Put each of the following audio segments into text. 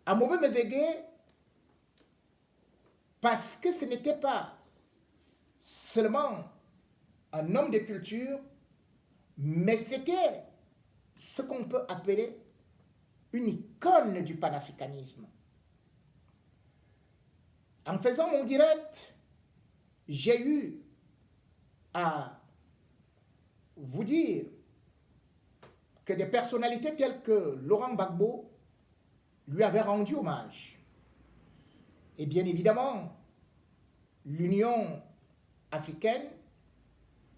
Amoube Mevegue, parce que ce n'était pas seulement un homme de culture, mais c'était ce qu'on peut appeler une icône du panafricanisme. En faisant mon direct, j'ai eu à vous dire que des personnalités telles que Laurent Gbagbo lui avaient rendu hommage. Et bien évidemment, l'Union africaine,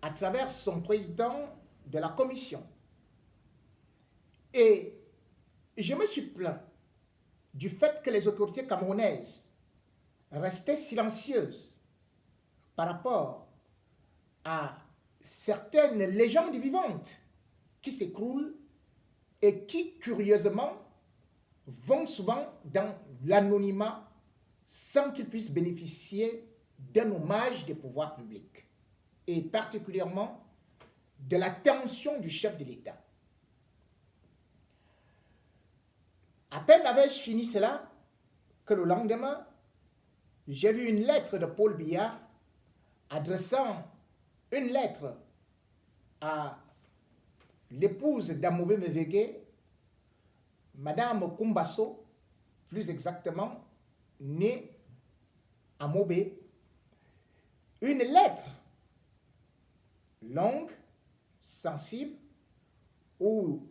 à travers son président de la commission. Et je me suis plaint du fait que les autorités camerounaises restaient silencieuses par rapport à certaines légendes vivantes qui s'écroulent et qui, curieusement, vont souvent dans l'anonymat sans qu'ils puissent bénéficier d'un hommage des pouvoirs publics, et particulièrement de l'attention du chef de l'État. À peine avais-je fini cela que le lendemain, j'ai vu une lettre de Paul Biya adressant une lettre à l'épouse d'Amoube Mevegue, Madame Kumbaso, plus exactement, née à Mobé, une lettre longue, sensible, où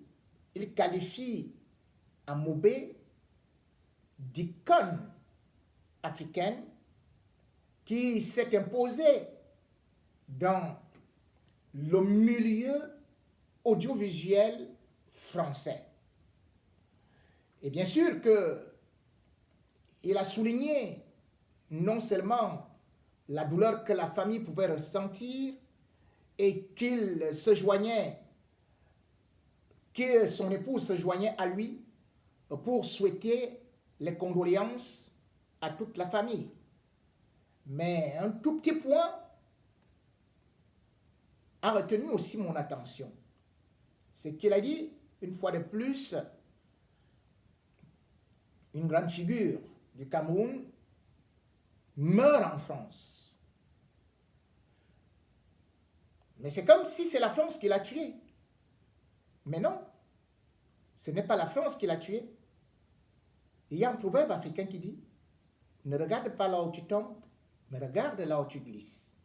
il qualifie Amoube d'icône africaine qui s'est imposée dans le milieu audiovisuel français. Et bien sûr qu'il a souligné non seulement la douleur que la famille pouvait ressentir et qu'il se joignait, que son épouse se joignait à lui pour souhaiter les condoléances à toute la famille. Mais un tout petit point a retenu aussi mon attention. C'est qu'il a dit, une fois de plus, une grande figure du Cameroun meurt en France. Mais c'est comme si c'est la France qui l'a tué. Mais non, ce n'est pas la France qui l'a tué. Il y a un proverbe africain qui dit, ne regarde pas là où tu tombes, mais regarde là où tu glisses.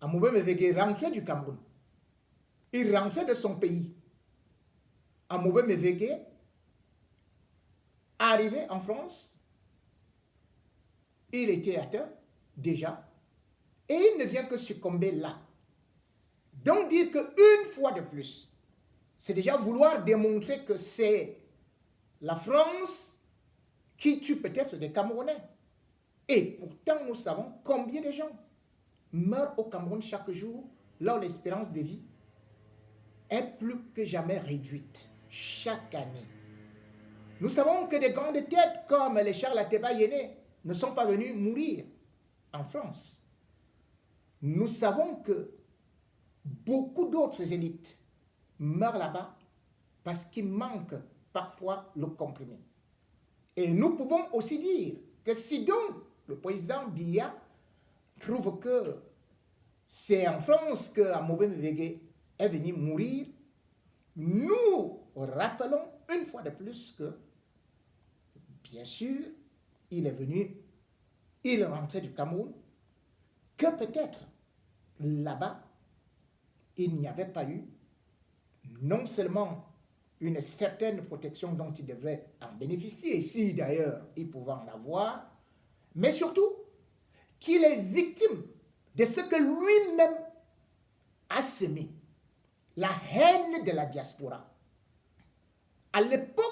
Amoube Mevegue rentrait du Cameroun. Il rentrait de son pays. Amoube Mevegue, arrivé en France, il était atteint déjà, et il ne vient que succomber là. Donc dire qu'une fois de plus, c'est déjà vouloir démontrer que c'est la France qui tue peut-être des Camerounais. Et pourtant, nous savons combien de gens meurent au Cameroun chaque jour, là où l'espérance de vie est plus que jamais réduite chaque année. Nous savons que des grandes têtes comme les Charles Ateba Yéné ne sont pas venus mourir en France. Nous savons que beaucoup d'autres élites meurent là-bas parce qu'il manque parfois le comprimé. Et nous pouvons aussi dire que si donc le président Biya trouve que c'est en France que Amoube Mevegue est venu mourir, nous rappelons une fois de plus que, bien sûr, il est venu, il est rentré du Cameroun, que peut-être là-bas, il n'y avait pas eu non seulement une certaine protection dont il devrait en bénéficier, et si d'ailleurs il pouvait en avoir, mais surtout qu'il est victime de ce que lui-même a semé, la haine de la diaspora. À l'époque,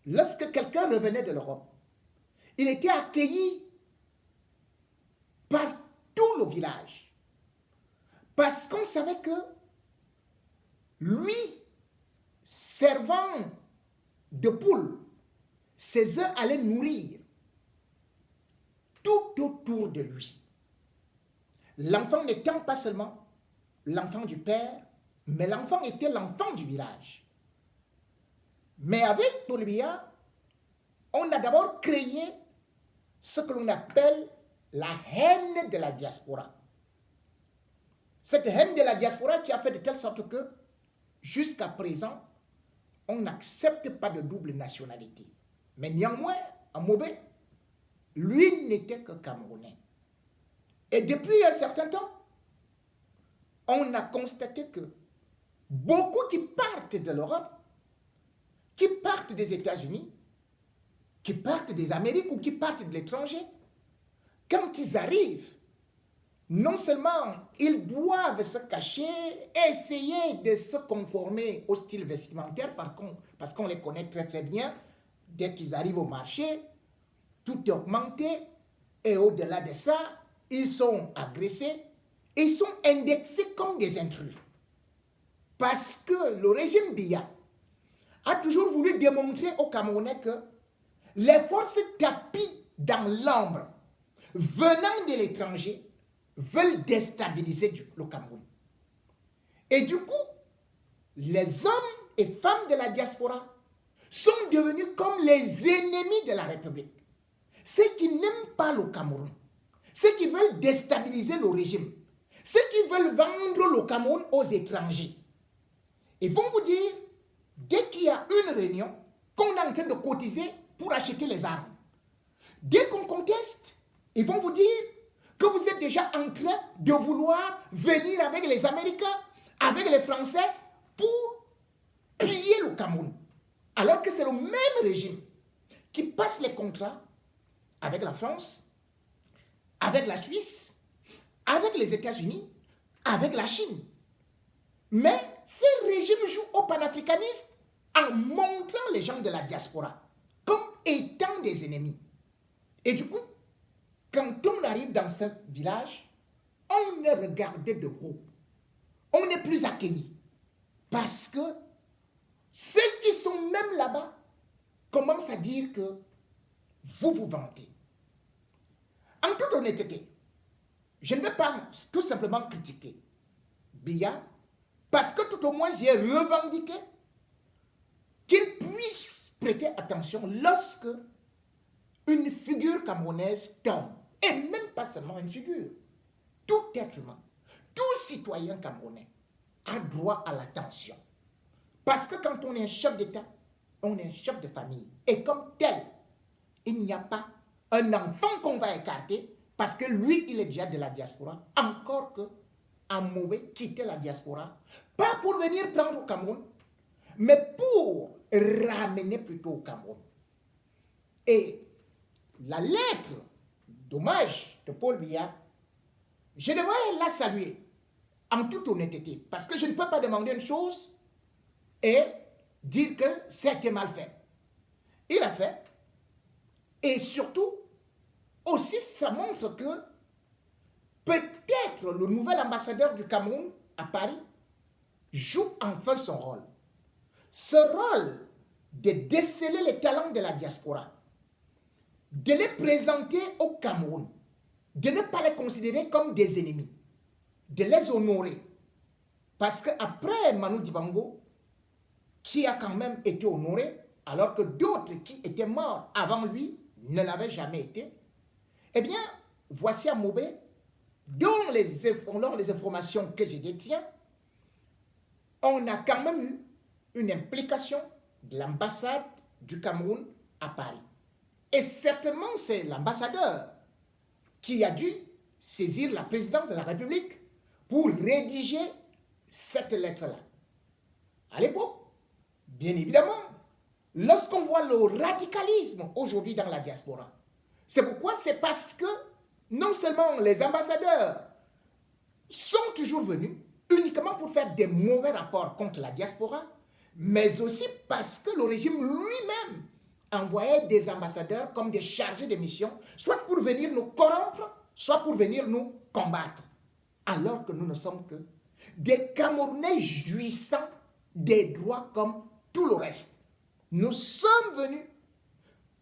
lorsque quelqu'un revenait de l'Europe, il était accueilli par tout le village, parce qu'on savait que lui, servant de poule, ses œufs allaient nourrir tout autour de lui. L'enfant n'étant pas seulement l'enfant du père, mais l'enfant était l'enfant du village. Mais avec Paul Biya, on a d'abord créé ce que l'on appelle la haine de la diaspora. Cette haine de la diaspora qui a fait de telle sorte que, jusqu'à présent, on n'accepte pas de double nationalité. Mais néanmoins, Amobe, lui n'était que Camerounais. Et depuis un certain temps, on a constaté que beaucoup qui partent de l'Europe, qui partent des États-Unis, qui partent des Amériques ou qui partent de l'étranger, quand ils arrivent, non seulement ils doivent se cacher, essayer de se conformer au style vestimentaire, par contre, parce qu'on les connaît très très bien, dès qu'ils arrivent au marché, tout est augmenté, et au-delà de ça, ils sont agressés, ils sont indexés comme des intrus. Parce que le régime Biya a toujours voulu démontrer aux Camerounais que les forces tapies dans l'ombre venant de l'étranger veulent déstabiliser le Cameroun. Et du coup, les hommes et femmes de la diaspora sont devenus comme les ennemis de la République. Ceux qui n'aiment pas le Cameroun, ceux qui veulent déstabiliser le régime, ceux qui veulent vendre le Cameroun aux étrangers. Ils vont vous dire, dès qu'il y a une réunion, qu'on est en train de cotiser pour acheter les armes, dès qu'on conteste, ils vont vous dire que vous êtes déjà en train de vouloir venir avec les Américains, avec les Français, pour piller le Cameroun. Alors que c'est le même régime qui passe les contrats avec la France, avec la Suisse, avec les États-Unis, avec la Chine. Mais ce régime joue au panafricanisme en montrant les gens de la diaspora comme étant des ennemis. Et du coup, quand on arrive dans ce village, on est regardé de haut. On n'est plus accueilli. Parce que ceux qui sont même là-bas commencent à dire que vous vous vantez. En toute honnêteté, je ne vais pas tout simplement critiquer Biya, parce que tout au moins j'ai revendiqué qu'il puisse prêter attention lorsque une figure camerounaise tombe. Et même pas seulement une figure. Tout être humain, tout citoyen camerounais a droit à l'attention. Parce que quand on est un chef d'État, on est un chef de famille. Et comme tel, il n'y a pas un enfant qu'on va écarter parce que lui, il est déjà de la diaspora. Encore que Amobe quittait la diaspora, pas pour venir prendre au Cameroun, mais pour ramener plutôt au Cameroun. Et la lettre d'hommage de Paul Biya, je devrais la saluer en toute honnêteté, parce que je ne peux pas demander une chose et dire que c'était mal fait. Il a fait, et surtout, aussi ça montre que peut-être le nouvel ambassadeur du Cameroun à Paris joue enfin son rôle. Ce rôle de déceler les talents de la diaspora, de les présenter au Cameroun, de ne pas les considérer comme des ennemis, de les honorer. Parce qu'après Manu Dibango, qui a quand même été honoré, alors que d'autres qui étaient morts avant lui ne l'avaient jamais été, eh bien, voici Amobe, dont les informations que je détiens, on a quand même eu une implication de l'ambassade du Cameroun à Paris. Et certainement, c'est l'ambassadeur qui a dû saisir la présidence de la République pour rédiger cette lettre-là. À l'époque, bien évidemment, lorsqu'on voit le radicalisme aujourd'hui dans la diaspora, c'est pourquoi c'est parce que non seulement les ambassadeurs sont toujours venus uniquement pour faire des mauvais rapports contre la diaspora, mais aussi parce que le régime lui-même envoyait des ambassadeurs comme des chargés de mission, soit pour venir nous corrompre, soit pour venir nous combattre. Alors que nous ne sommes que des Camerounais jouissant des droits comme tout le reste. Nous sommes venus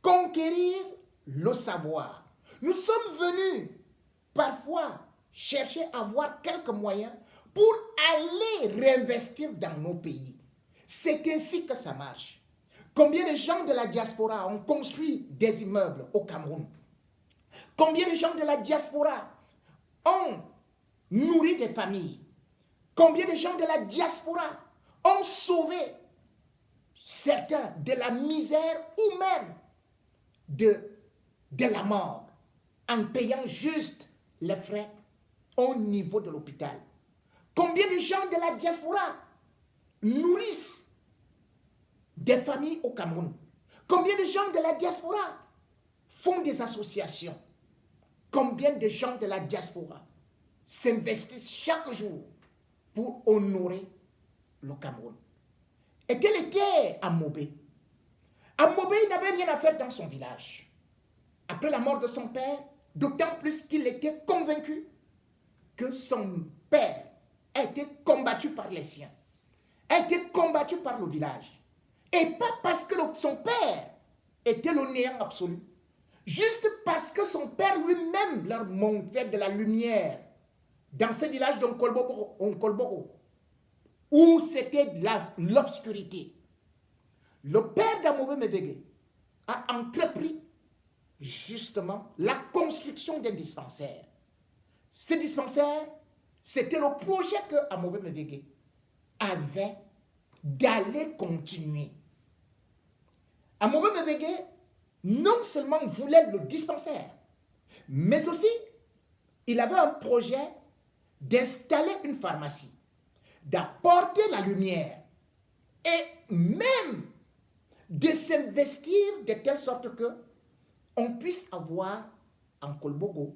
conquérir le savoir. Nous sommes venus parfois chercher à avoir quelques moyens pour aller réinvestir dans nos pays. C'est ainsi que ça marche. Combien de gens de la diaspora ont construit des immeubles au Cameroun? Combien de gens de la diaspora ont nourri des familles? Combien de gens de la diaspora ont sauvé certains de la misère ou même de la mort en payant juste les frais au niveau de l'hôpital? Combien de gens de la diaspora nourrissent des familles au Cameroun? Combien de gens de la diaspora font des associations? Combien de gens de la diaspora s'investissent chaque jour pour honorer le Cameroun? Et quel était Amobé? Amobé n'avait rien à faire dans son village. Après la mort de son père, d'autant plus qu'il était convaincu que son père a été combattu par les siens, a été combattu par le village. Et pas parce que son père était le néant absolu, juste parce que son père lui-même leur montrait de la lumière dans ce village d'Onkolboro, où c'était l'obscurité. Le père d'Amobé Mévégué a entrepris justement la construction d'un dispensaire. Ce dispensaire, c'était le projet que Amobé Mévégué avait d'aller continuer. Amobé Mévégué non seulement voulait le dispensaire, mais aussi il avait un projet d'installer une pharmacie, d'apporter la lumière et même de s'investir de telle sorte que on puisse avoir en Kolbogo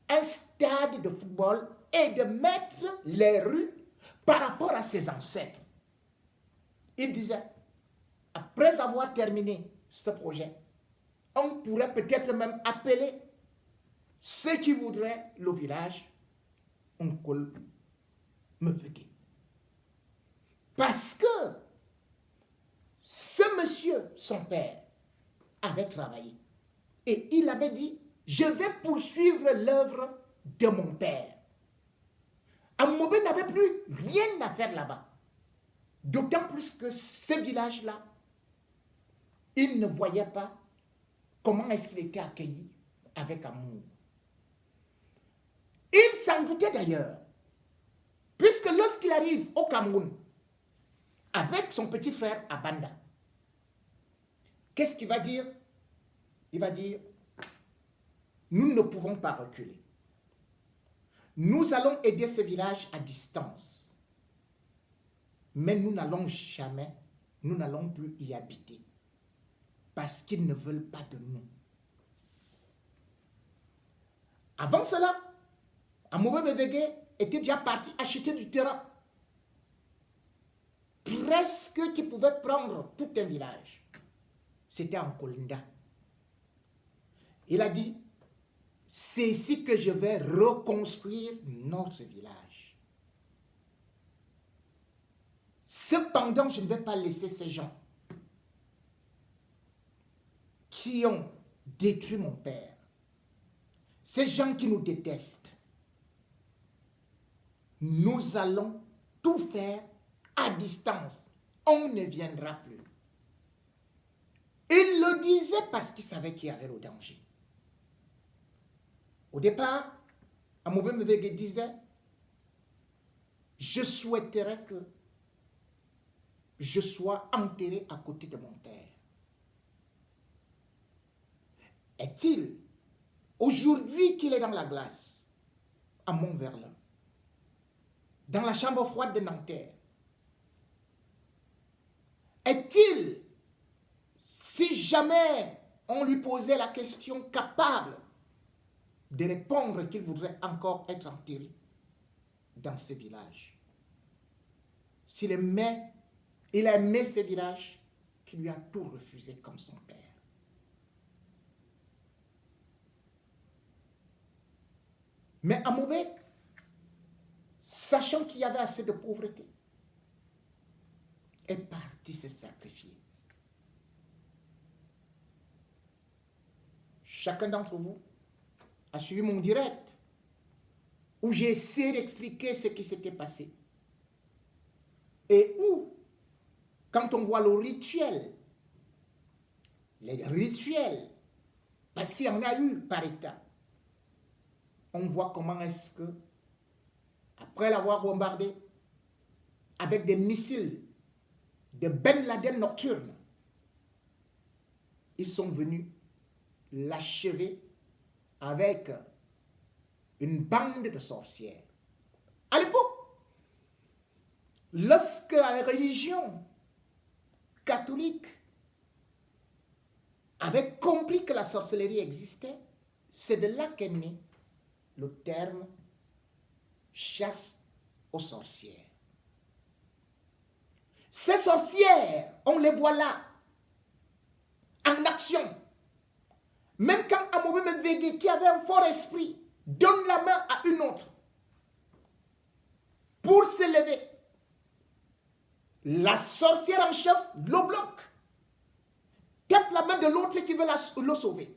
un stade de football et de mettre les rues par rapport à ses ancêtres. Il disait, après avoir terminé ce projet, on pourrait peut-être même appeler ceux qui voudraient le village Onkol Mévégué. Parce que ce monsieur, son père, avait travaillé. Et il avait dit, je vais poursuivre l'œuvre de mon père. Amobé n'avait plus rien à faire là-bas. D'autant plus que ce village-là, il ne voyait pas comment est-ce qu'il était accueilli avec amour. Il s'en doutait d'ailleurs, puisque lorsqu'il arrive au Cameroun, avec son petit frère Abanda, qu'est-ce qu'il va dire? Il va dire, nous ne pouvons pas reculer. Nous allons aider ce village à distance. Mais nous n'allons jamais, nous n'allons plus y habiter. Parce qu'ils ne veulent pas de nous. Avant cela, Amobé Mévégué était déjà parti acheter du terrain. Presque qui pouvait prendre tout un village. C'était en Kolinda. Il a dit, c'est ici que je vais reconstruire notre village. Cependant, je ne vais pas laisser ces gens qui ont détruit mon père, ces gens qui nous détestent. Nous allons tout faire à distance. On ne viendra plus. Il le disait parce qu'il savait qu'il y avait le danger. Au départ, Amobé Mévégué disait, je souhaiterais que je sois enterré à côté de mon père. Est-il, aujourd'hui qu'il est dans la glace, à Mont-Verlin, dans la chambre froide de Nanterre, est-il, si jamais on lui posait la question, capable de répondre qu'il voudrait encore être enterré dans ce village? S'il aimait, il a aimé ce village qui lui a tout refusé comme son père. Mais Amobé, sachant qu'il y avait assez de pauvreté, est parti se sacrifier. Chacun d'entre vous a suivi mon direct où j'ai essayé d'expliquer ce qui s'était passé. Et où, quand on voit le rituel les rituels, parce qu'il y en a eu par état. On voit comment est-ce que, après l'avoir bombardé, avec des missiles de Ben Laden nocturnes, ils sont venus l'achever avec une bande de sorcières. À l'époque, lorsque la religion catholique avait compris que la sorcellerie existait, c'est de là qu'est né le terme chasse aux sorcières. Ces sorcières, on les voit là, en action. Même quand Amobé Mbengue, qui avait un fort esprit, donne la main à une autre pour se lever, la sorcière en chef le bloque, tape la main de l'autre qui veut le sauver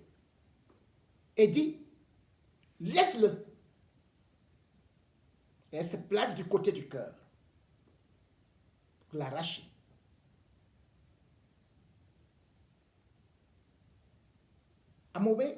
et dit, laisse-le. Et elle se place du côté du cœur pour l'arracher. Amobé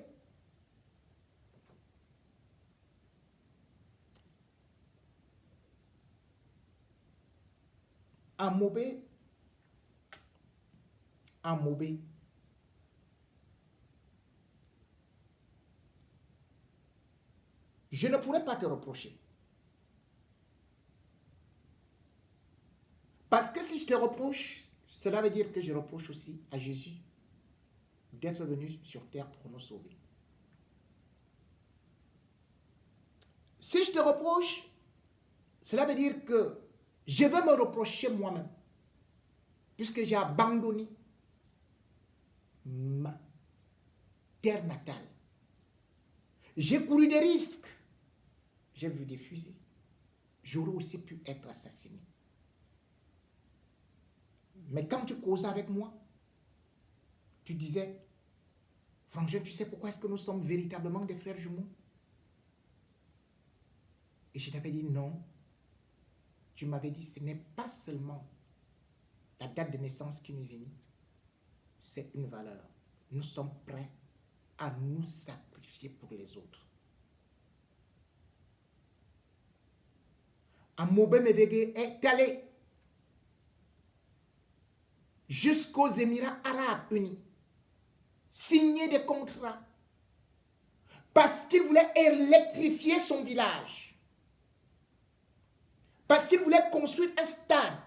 je ne pourrais pas te reprocher. Parce que si je te reproche, cela veut dire que je reproche aussi à Jésus d'être venu sur terre pour nous sauver. Si je te reproche, cela veut dire que je vais me reprocher moi-même, puisque j'ai abandonné ma terre natale. J'ai couru des risques. J'ai vu des fusils. J'aurais aussi pu être assassiné. Mais quand tu causais avec moi, tu disais, Frangin, tu sais pourquoi est-ce que nous sommes véritablement des frères jumeaux? Et je t'avais dit non. Tu m'avais dit, ce n'est pas seulement la date de naissance qui nous unit, c'est une valeur. Nous sommes prêts à nous sacrifier pour les autres. Amobé Mbengue est allé jusqu'aux Émirats Arabes Unis, signer des contrats, parce qu'il voulait électrifier son village, parce qu'il voulait construire un stade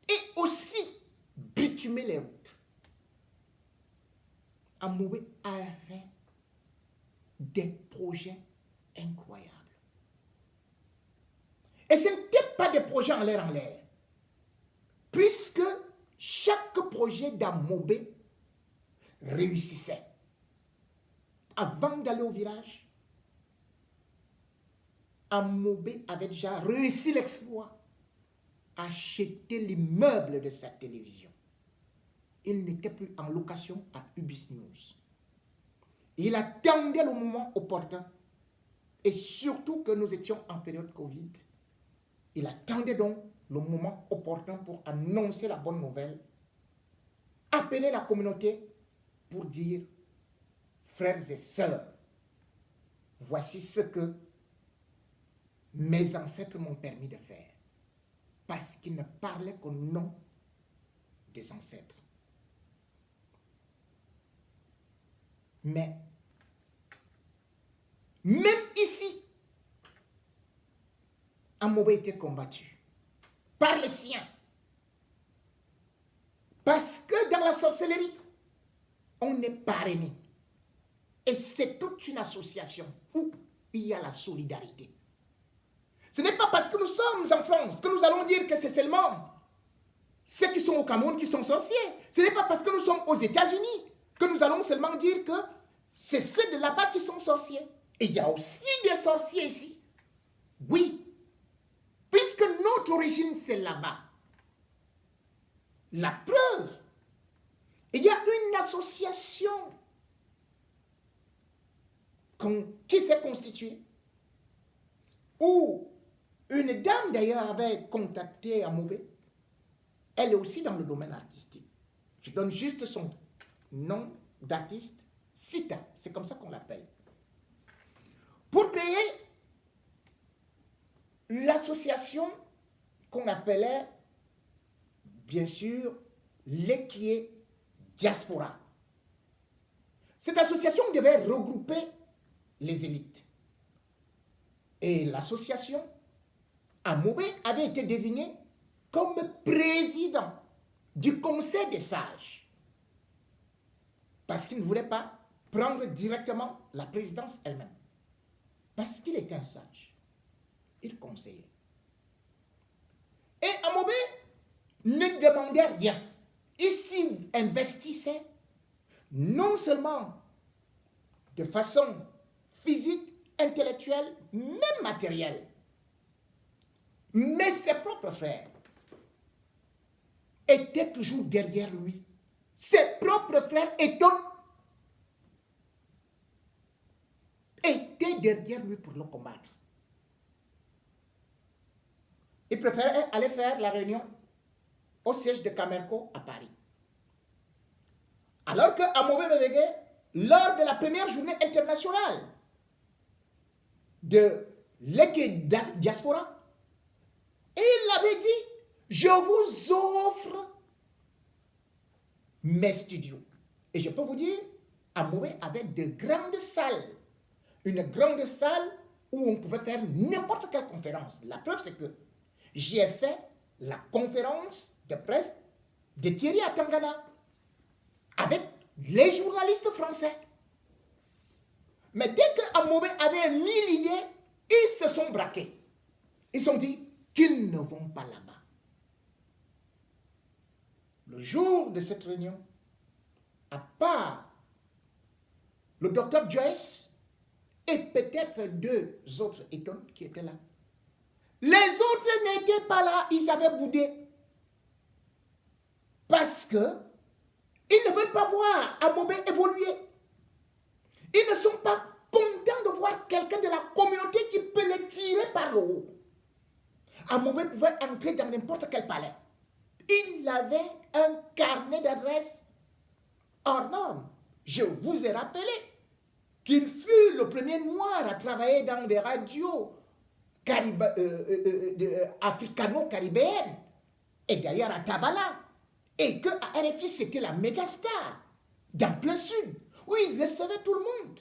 et aussi bitumer les routes. Amobé avait des projets incroyables. Et ce n'était pas des projets en l'air, puisque chaque projet d'Amobé réussissait. Avant d'aller au village, Amobé avait déjà réussi l'exploit, acheter l'immeuble de sa télévision. Il n'était plus en location à Ubis News. Il attendait le moment opportun, et surtout que nous étions en période Covid, il attendait donc le moment opportun pour annoncer la bonne nouvelle, appeler la communauté pour dire, frères et sœurs, voici ce que mes ancêtres m'ont permis de faire, parce qu'ils ne parlaient qu'au nom des ancêtres. Mais, même ici, Amobé était combattu par les siens. Parce que dans la sorcellerie, on est parrainé. Et c'est toute une association où il y a la solidarité. Ce n'est pas parce que nous sommes en France que nous allons dire que c'est seulement ceux qui sont au Cameroun qui sont sorciers. Ce n'est pas parce que nous sommes aux États-Unis que nous allons seulement dire que c'est ceux de là-bas qui sont sorciers. Et il y a aussi des sorciers ici. Oui. Puisque notre origine, c'est là-bas. La preuve, il y a une association qui s'est constituée, où une dame d'ailleurs avait contacté Amobé. Elle est aussi dans le domaine artistique. Je donne juste son nom d'artistes, SITA, c'est comme ça qu'on l'appelle, pour créer l'association qu'on appelait, bien sûr, l'Ekie Diaspora. Cette association devait regrouper les élites. Et l'association, Amobe, avait été désigné comme président du Conseil des sages. Parce qu'il ne voulait pas prendre directement la présidence elle-même. Parce qu'il était un sage. Il conseillait. Et Amobe ne demandait rien. Il s'y investissait non seulement de façon physique, intellectuelle, même matérielle, mais ses propres frères étaient toujours derrière lui. Ses propres frères étaient derrière lui pour le combattre. Il préférait aller faire la réunion au siège de Camerco à Paris. Alors que Amobe Bevege, lors de la première journée internationale de l'Ekie Diaspora, il avait dit, je vous offre mes studios. Et je peux vous dire, Amobe avait de grandes salles. Une grande salle où on pouvait faire n'importe quelle conférence. La preuve, c'est que j'y ai fait la conférence de presse de Thierry Atangana avec les journalistes français. Mais dès que Amobe avait mis l'idée, ils se sont braqués. Ils se sont dit qu'ils ne vont pas là-bas. Le jour de cette réunion, à part le docteur Joyce et peut-être deux autres étones qui étaient là, les autres n'étaient pas là, ils avaient boudé. Parce que ils ne veulent pas voir Amobe évoluer. Ils ne sont pas contents de voir quelqu'un de la communauté qui peut les tirer par le haut. Amobe pouvait entrer dans n'importe quel palais. Il avait un carnet d'adresses hors norme. Je vous ai rappelé qu'il fut le premier noir à travailler dans des radios africano-caribéennes, et d'ailleurs à Tabala, et qu'à RFI c'était la méga star, dans plein sud, où il recevait tout le monde,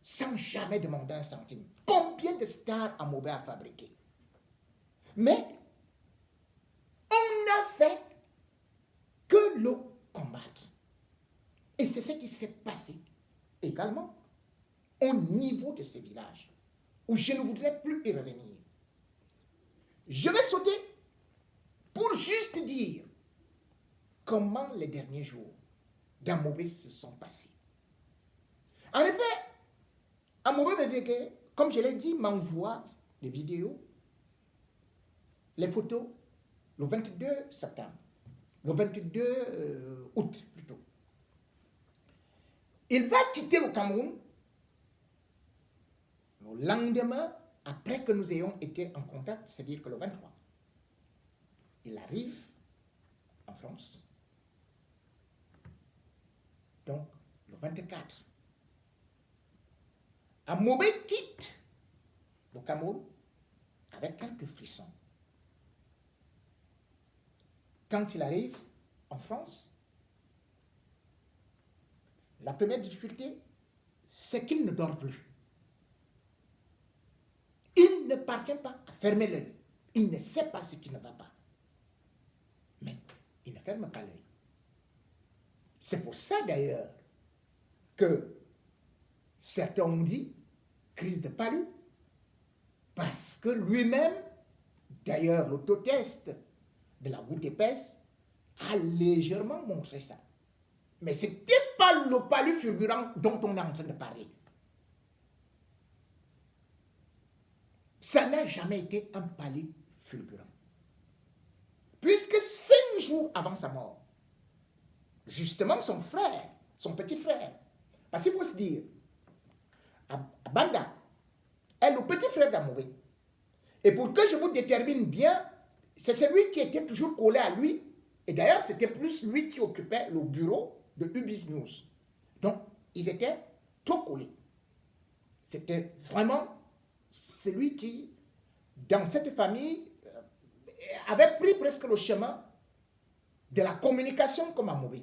sans jamais demander un centime. Combien de stars Amobe a fabriqué? Mais on n'a fait que le combattre. Et c'est ce qui s'est passé également au niveau de ces villages, où je ne voudrais plus y revenir. Je vais sauter pour juste dire comment les derniers jours d'Amobe se sont passés. En effet, Amobe Bevege, comme je l'ai dit, m'envoie des vidéos, les photos, le 22 septembre, le 22 août plutôt. Il va quitter le Cameroun le lendemain, après que nous ayons été en contact, c'est-à-dire que le 23, il arrive en France. Donc, le 24, Amobe quitte le Cameroun avec quelques frissons. Quand il arrive en France, la première difficulté, c'est qu'il ne dort plus. Il ne parvient pas à fermer l'œil. Il ne sait pas ce qui ne va pas. Mais il ne ferme pas l'œil. C'est pour ça d'ailleurs que certains ont dit crise de palu, parce que lui-même, d'ailleurs l'autotest de la goutte épaisse a légèrement montré ça. Mais ce n'était pas le palu fulgurant dont on est en train de parler. Ça n'a jamais été un palu fulgurant. Puisque 5 jours avant sa mort, justement son frère, son petit frère, parce qu'il faut se dire, Banda est le petit frère d'Amobe. Et pour que je vous détermine bien, c'est celui qui était toujours collé à lui. Et d'ailleurs, c'était plus lui qui occupait le bureau de Ubis News. Donc, ils étaient trop collés. C'était vraiment celui qui, dans cette famille, avait pris presque le chemin de la communication comme Amobé.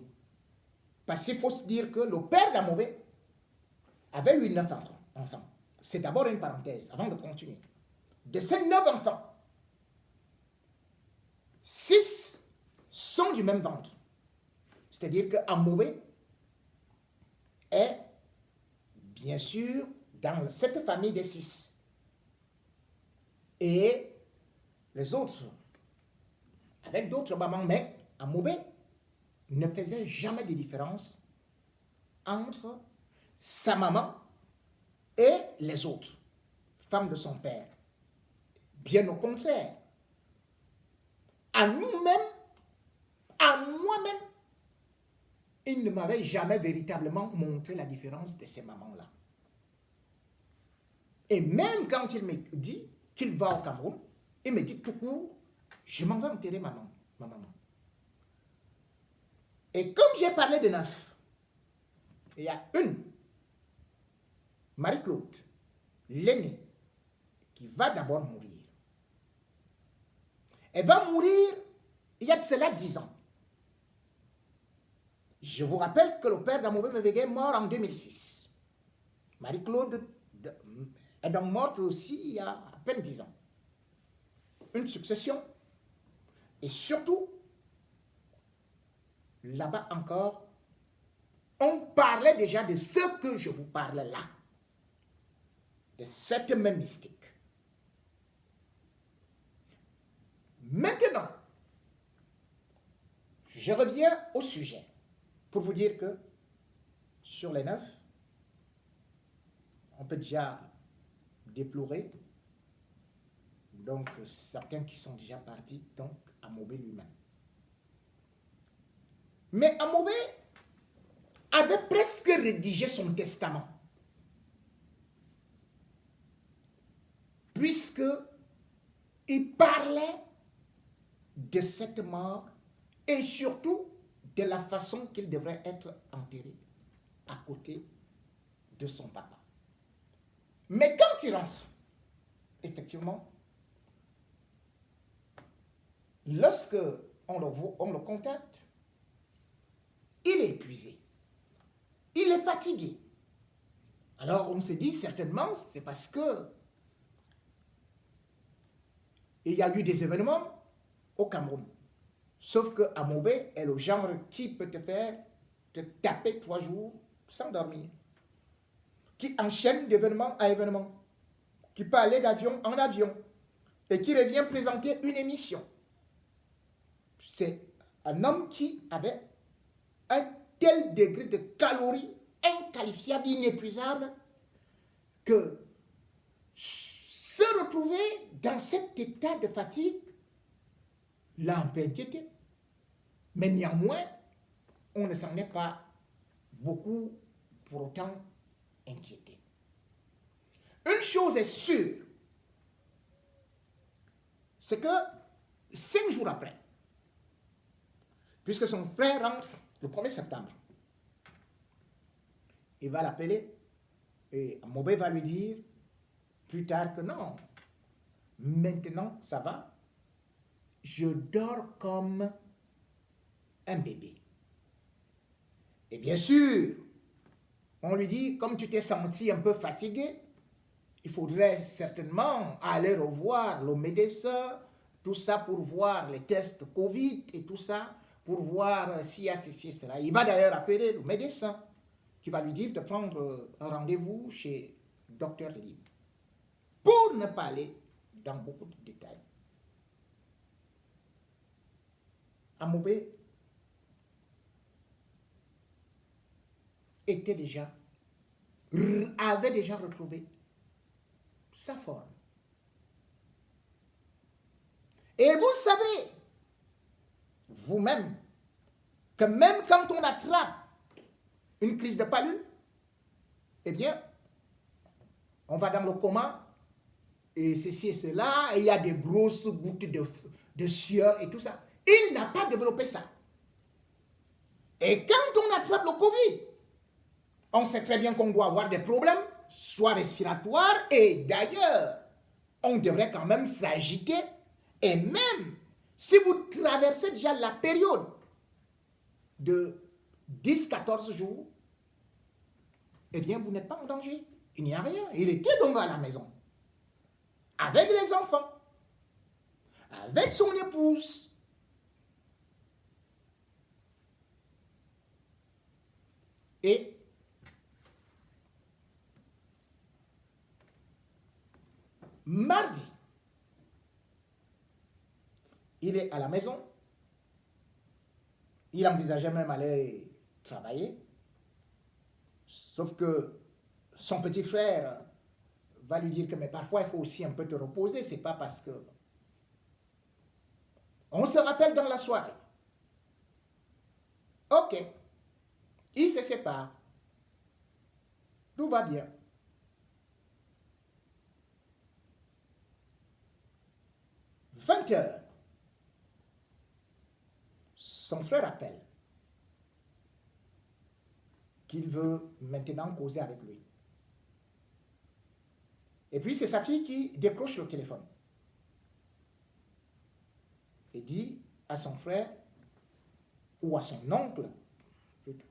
Parce qu'il faut se dire que le père d'Amobé avait eu 9 enfants. C'est d'abord une parenthèse, avant de continuer. De ces 9 enfants, 6 sont du même ventre. C'est-à-dire qu'Amobé est, bien sûr, dans cette famille des 6. Et les autres, avec d'autres mamans, mais Amobé ne faisait jamais de différence entre sa maman et les autres femmes de son père. Bien au contraire. À nous-mêmes, à moi-même, il ne m'avait jamais véritablement montré la différence de ces mamans-là. Et même quand il me dit qu'il va au Cameroun, il me dit tout court, je m'en vais enterrer ma maman. Et comme j'ai parlé de 9, il y a une, Marie-Claude, l'aînée, qui va d'abord mourir. Elle va mourir il y a de cela 10 ans. Je vous rappelle que le père d'Amobé Mévégué est mort en 2006. Marie-Claude est donc morte aussi il y a à peine 10 ans. Une succession. Et surtout, là-bas encore, on parlait déjà de ce que je vous parle là. De cette même mystique. Maintenant, je reviens au sujet pour vous dire que sur les 9, on peut déjà déplorer donc certains qui sont déjà partis, donc Amobé lui-même. Mais Amobé avait presque rédigé son testament, puisque il parlait de cette mort et surtout de la façon qu'il devrait être enterré à côté de son papa. Mais quand il rentre, effectivement, lorsque on le contacte, il est épuisé, il est fatigué. Alors on se dit certainement, c'est parce que il y a eu des événements au Cameroun. Sauf que Amobé est le genre qui peut te faire te taper 3 jours sans dormir, qui enchaîne d'événement à événement, qui peut aller d'avion en avion et qui revient présenter une émission. C'est un homme qui avait un tel degré de calories inqualifiable, inépuisable, que se retrouver dans cet état de fatigue l'a un peu inquiété. Mais néanmoins, on ne s'en est pas beaucoup pour autant inquiété. Une chose est sûre, c'est que 5 jours après, puisque son frère rentre le 1er septembre, il va l'appeler et Amobé va lui dire plus tard que non, maintenant ça va, je dors comme un bébé. Et bien sûr, on lui dit, comme tu t'es senti un peu fatigué, il faudrait certainement aller revoir le médecin, tout ça pour voir les tests Covid et tout ça, pour voir s'il y a ceci et cela. Il va d'ailleurs appeler le médecin qui va lui dire de prendre un rendez-vous chez Docteur Libre. Pour ne pas aller dans beaucoup de détails. Amobé avait déjà retrouvé sa forme. Et vous savez, vous-même, que même quand on attrape une crise de palu, eh bien, on va dans le coma, et ceci et cela, et il y a des grosses gouttes de sueur et tout ça. Il n'a pas développé ça. Et quand on attrape le Covid, On sait très bien qu'on doit avoir des problèmes, soit respiratoires, et d'ailleurs, on devrait quand même s'agiter. Et même si vous traversez déjà la période de 10-14 jours, eh bien, vous n'êtes pas en danger. Il n'y a rien. Il était donc à la maison, avec les enfants, avec son épouse. Et mardi, il est à la maison. Il envisageait même aller travailler. Sauf que son petit frère va lui dire que mais parfois il faut aussi un peu te reposer. C'est pas parce que on se rappelle dans la soirée. Ok, ils se séparent. Tout va bien. 20 h, son frère appelle qu'il veut maintenant causer avec lui. Et puis c'est sa fille qui décroche le téléphone et dit à son frère ou à son oncle plutôt,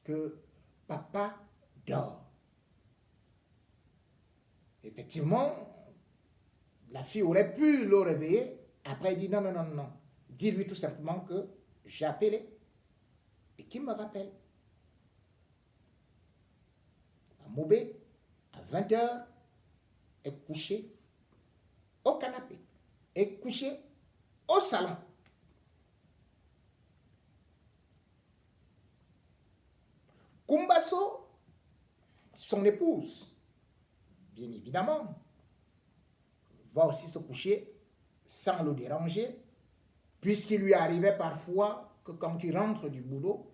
que papa dort. Effectivement, la fille aurait pu le réveiller. Après, il dit non, non, non, non. Dis-lui tout simplement que j'ai appelé et qu'il me rappelle. Amobé, à 20 h, est couché au canapé, est couché au salon. Kumbaso, son épouse, bien évidemment, va aussi se coucher sans le déranger, puisqu'il lui arrivait parfois que quand il rentre du boulot,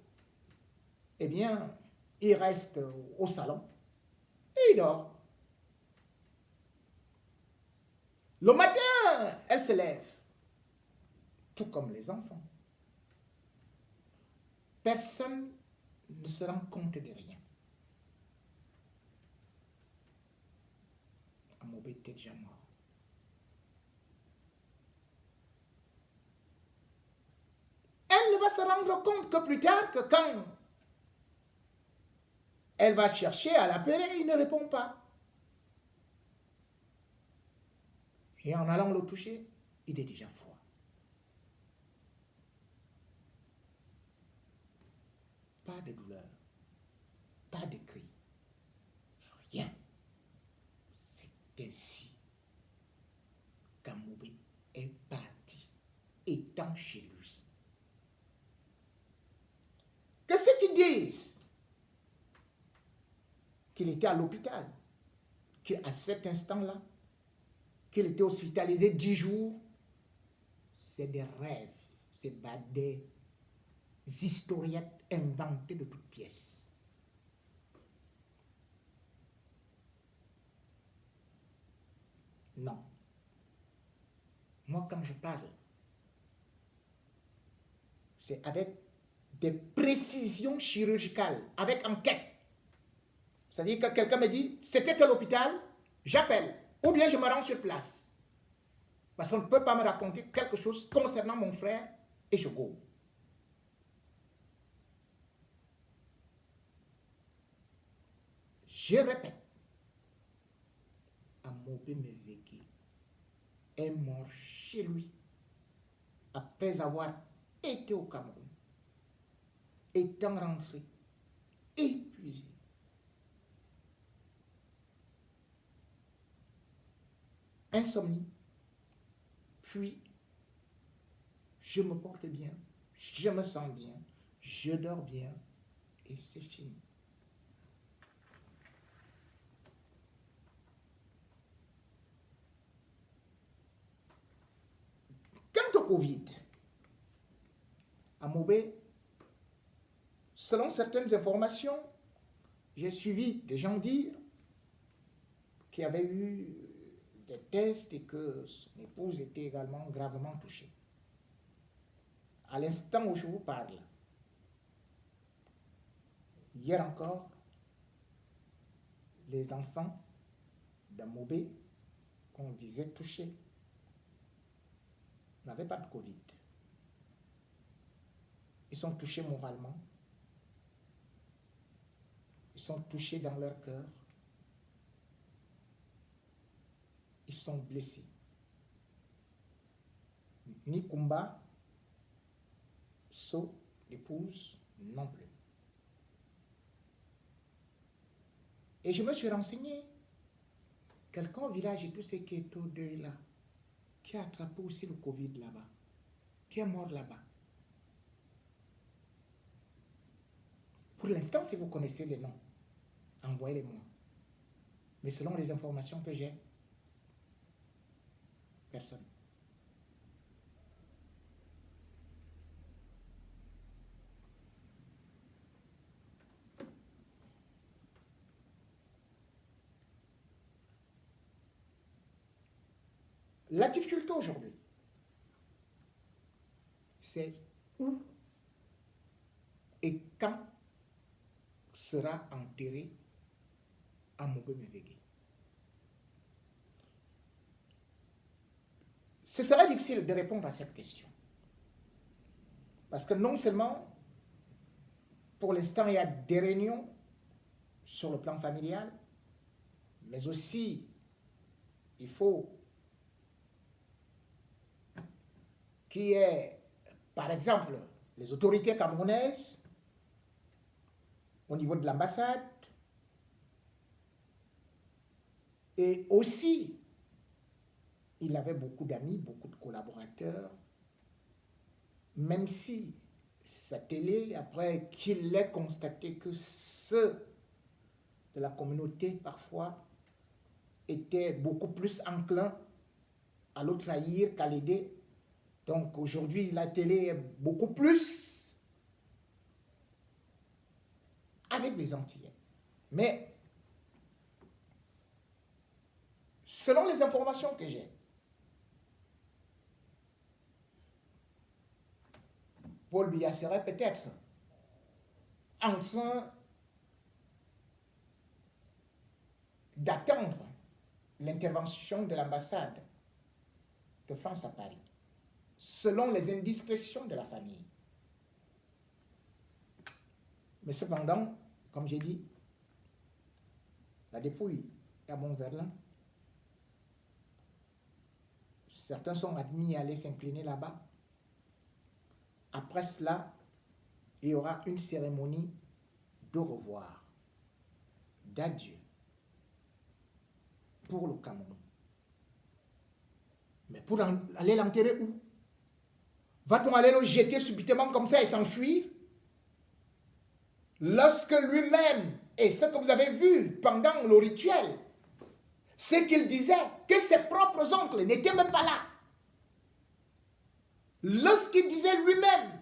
eh bien, il reste au salon et il dort. Le matin, elle se lève, tout comme les enfants. Personne ne se rend compte de rien. Amobé était déjà mort. Elle ne va se rendre compte que plus tard, que quand elle va chercher à l'appeler, il ne répond pas. Et en allant le toucher, il est déjà froid. Pas de douleur, pas de cri, rien. C'est ainsi qu'Amobé est parti, étant chez lui. Que ceux qui disent qu'il était à l'hôpital, qu'à cet instant-là, qu'il était hospitalisé 10 jours, c'est des rêves, c'est des historiettes inventées de toutes pièces. Non. Moi, quand je parle, c'est avec des précisions chirurgicales, avec enquête. C'est-à-dire que quelqu'un me dit, c'était à l'hôpital, j'appelle, ou bien je me rends sur place. Parce qu'on ne peut pas me raconter quelque chose concernant mon frère et je go. Je répète, Amobé Meveke est mort chez lui après avoir été au Cameroun, étant rentré épuisé. Insomnie, puis je me porte bien, je me sens bien, je dors bien et c'est fini. Quant au Covid, Amobé, selon certaines informations, j'ai suivi des gens dire qu'il y avait eu des tests et que son épouse était également gravement touchée. À l'instant où je vous parle, Hier encore, les enfants d'Amobé, qu'on disait touchés, n'avaient pas de Covid. Ils sont touchés moralement. Ils sont touchés dans leur cœur. Ils sont blessés. Ni Kumba, So, l'épouse, non plus. Et je me suis renseigné. Quelqu'un au village et tout ce qui est au deuil là, qui a attrapé aussi le Covid là-bas, qui est mort là-bas. Pour l'instant, si vous connaissez les noms, envoyez-les-moi. Mais selon les informations que j'ai, personne. La difficulté aujourd'hui, c'est où et quand sera enterré Amoubé Mevege. Ce sera difficile de répondre à cette question. Parce que non seulement, pour l'instant, il y a des réunions sur le plan familial, mais aussi, il faut qu'il y ait, par exemple, les autorités camerounaises, au niveau de l'ambassade, et aussi, il avait beaucoup d'amis, beaucoup de collaborateurs, même si sa télé, après qu'il ait constaté que ceux de la communauté, parfois, étaient beaucoup plus enclins à le trahir qu'à l'aider. Donc aujourd'hui, la télé est beaucoup plus avec les Antillais. Mais, selon les informations que j'ai, Paul Biya serait peut-être en train d'attendre l'intervention de l'ambassade de France à Paris, selon les indiscrétions de la famille. Mais cependant, comme j'ai dit, la dépouille est à Mont-Verlin. Certains sont admis à aller s'incliner là-bas. Après cela, il y aura une cérémonie de revoir, d'adieu pour le Cameroun. Mais pour aller l'enterrer où? Va-t-on aller le jeter subitement comme ça et s'enfuir? Lorsque lui-même, et ce que vous avez vu pendant le rituel, c'est qu'il disait que ses propres oncles n'étaient même pas là. Lorsqu'il disait lui-même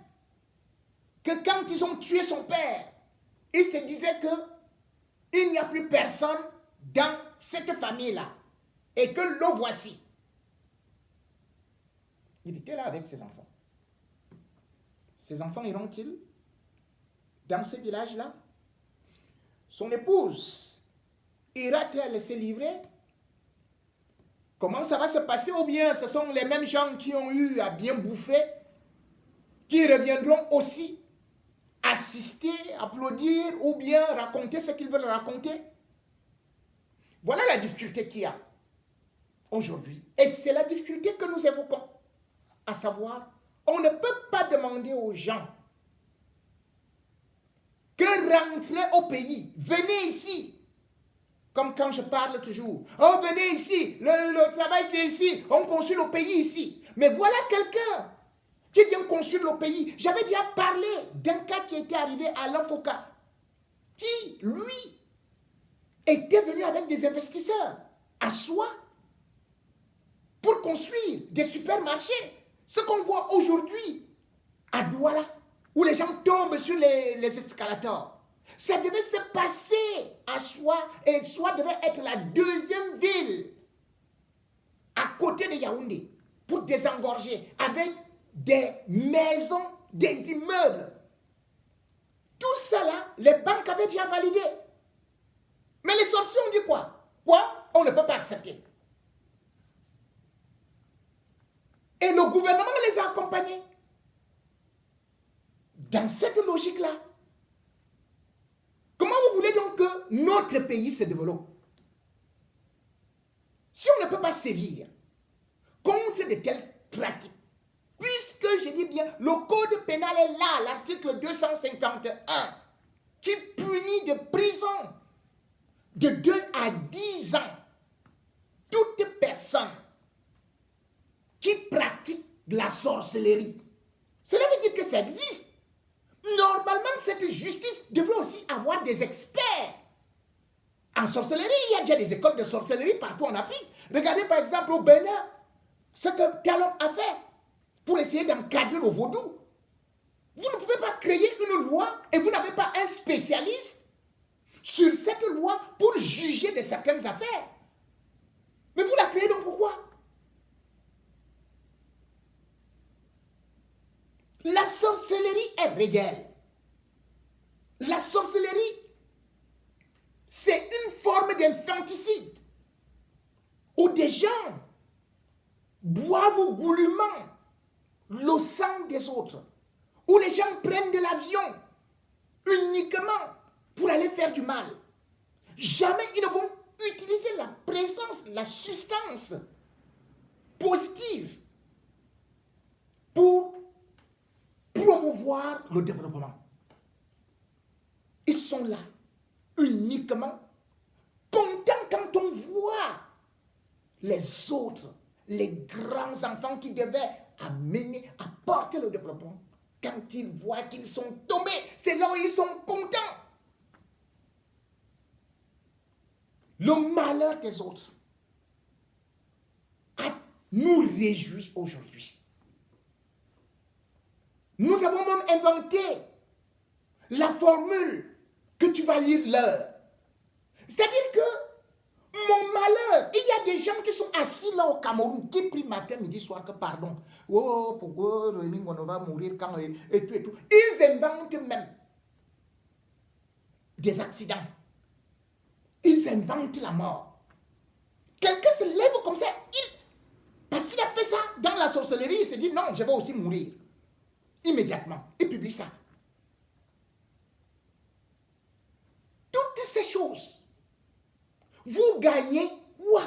que quand ils ont tué son père, il se disait qu'il n'y a plus personne dans cette famille-là et que le voici. Il était là avec ses enfants. Ses enfants iront-ils dans ce village-là? Son épouse ira-t-elle se livrer? Comment ça va se passer? Ou bien ce sont les mêmes gens qui ont eu à bien bouffer qui reviendront aussi assister, applaudir ou bien raconter ce qu'ils veulent raconter? Voilà la difficulté qu'il y a aujourd'hui. Et c'est la difficulté que nous évoquons. À savoir, on ne peut pas demander aux gens que rentrer au pays, venez ici. Comme quand je parle toujours. Oh, venez ici, le travail c'est ici, on construit le pays ici. Mais voilà quelqu'un qui vient construire le pays. J'avais déjà parlé d'un cas qui était arrivé à l'Infoca, qui, lui, était venu avec des investisseurs à soi pour construire des supermarchés. Ce qu'on voit aujourd'hui à Douala, où les gens tombent sur les escalators. Ça devait se passer à Soi, et Soi devait être la deuxième ville à côté de Yaoundé pour désengorger avec des maisons, des immeubles. Tout ça là, les banques avaient déjà validé. Mais les sorciers ont dit quoi? Quoi? On ne peut pas accepter. Et le gouvernement les a accompagnés. Dans cette logique-là, comment vous voulez donc que notre pays se développe? Si on ne peut pas sévir contre de telles pratiques, puisque je dis bien, le code pénal est là, l'article 251, qui punit de prison de 2 à 10 ans toute personne qui pratique de la sorcellerie. Cela veut dire que ça existe. Normalement, cette justice devrait aussi avoir des experts. En sorcellerie, il y a déjà des écoles de sorcellerie partout en Afrique. Regardez par exemple au Bénin, ce que Talon a fait pour essayer d'encadrer le vaudou. Vous ne pouvez pas créer une loi et vous n'avez pas un spécialiste sur cette loi pour juger de certaines affaires. Mais vous la créez donc pourquoi? La sorcellerie est réelle. La sorcellerie, c'est une forme d'infanticide où des gens boivent goulûment le sang des autres, où les gens prennent de l'avion uniquement pour aller faire du mal. Jamais ils ne vont utiliser la présence, la substance positive pour promouvoir le développement. Ils sont là uniquement contents quand on voit les autres, les grands enfants qui devaient amener, apporter le développement. Quand ils voient qu'ils sont tombés, c'est là où ils sont contents. Le malheur des autres nous réjouit aujourd'hui. Nous avons même inventé la formule que tu vas lire l'heure. C'est-à-dire que mon malheur, il y a des gens qui sont assis là au Cameroun, qui prient matin, midi, soir, que pardon. Oh, pourquoi on va mourir quand et tout et tout. Ils inventent même des accidents. Ils inventent la mort. Quelqu'un se lève comme ça, parce qu'il a fait ça dans la sorcellerie, il se dit non, je vais aussi mourir. Immédiatement, il publie ça. Toutes ces choses, vous gagnez quoi?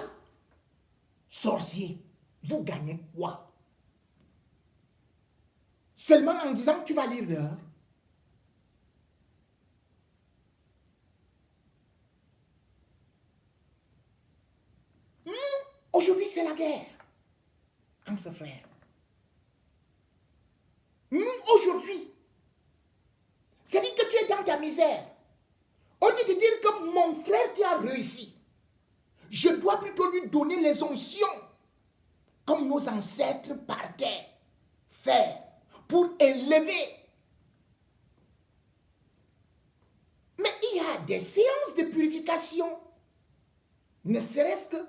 Sorcier, vous gagnez quoi? Seulement en disant tu vas lire l'heure. Aujourd'hui, c'est la guerre entre frères. Nous, aujourd'hui, c'est-à-dire que tu es dans ta misère. Au lieu de dire que mon frère qui a réussi, je dois plutôt lui donner les onctions, comme nos ancêtres partaient faire, pour élever. Mais il y a des séances de purification, ne serait-ce que